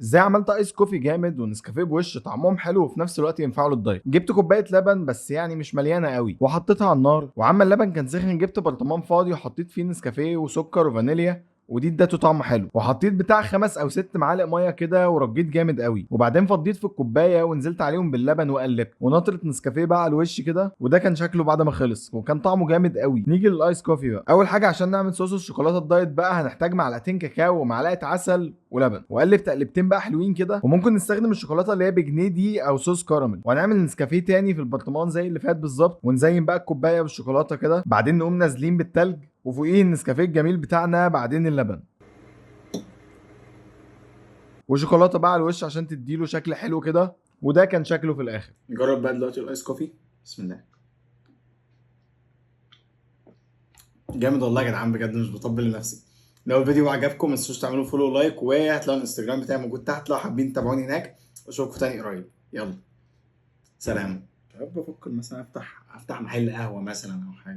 ازاي عملت ايس كوفي جامد ونسكافيه بوش طعمهم حلو وفي نفس الوقت ينفعوا للدايت. جبت كوبايه لبن بس يعني مش مليانه قوي وحطيتها على النار، وعما اللبن كان سخن جبت برطمان فاضي وحطيت فيه نسكافيه وسكر وفانيليا، ودي ادته طعم حلو. وحطيت بتاع 5 او 6 معالق ميه كده ورجيت جامد قوي، وبعدين فضيت في الكوبايه ونزلت عليهم باللبن وقلبت ونطره نسكافيه بقى على الوش كده. وده كان شكله بعد ما خلص وكان طعمه جامد قوي. نيجي للايس كوفي بقى. اول حاجه عشان نعمل صوص الشوكولاته الدايت بقى هنحتاج معلقتين كاكاو ومعلقه عسل ولبن، وقلب تقلبتين بقى حلوين كده. وممكن نستخدم الشوكولاته اللي هي بجنيه دي او صوص كراميل، وهنعمل نسكافيه تاني في البرطمان زي اللي فات بالظبط، ونزين بقى الكوبايه بالشوكولاته كده. بعدين نقوم نازلين بالتلج وفوقيه النسكافيه الجميل بتاعنا، بعدين اللبن وشوكولاته بقى على الوش عشان تديله شكل حلو كده. وده كان شكله في الاخر. نجرب بقى دلوقتي الايس كوفي. بسم الله. جامد والله يا جدعان، بجد مش بطبل لنفسي. لو الفيديو عجبكم ما تنسوش تعملوا فولو ولايك، وهتلاقوا الانستجرام بتاعي موجود تحت لو حابين تتابعوني هناك. اشوفكم تاني قريب، يلا سلام. يا رب افكر مثلا افتح محل قهوه مثلا او حاجه.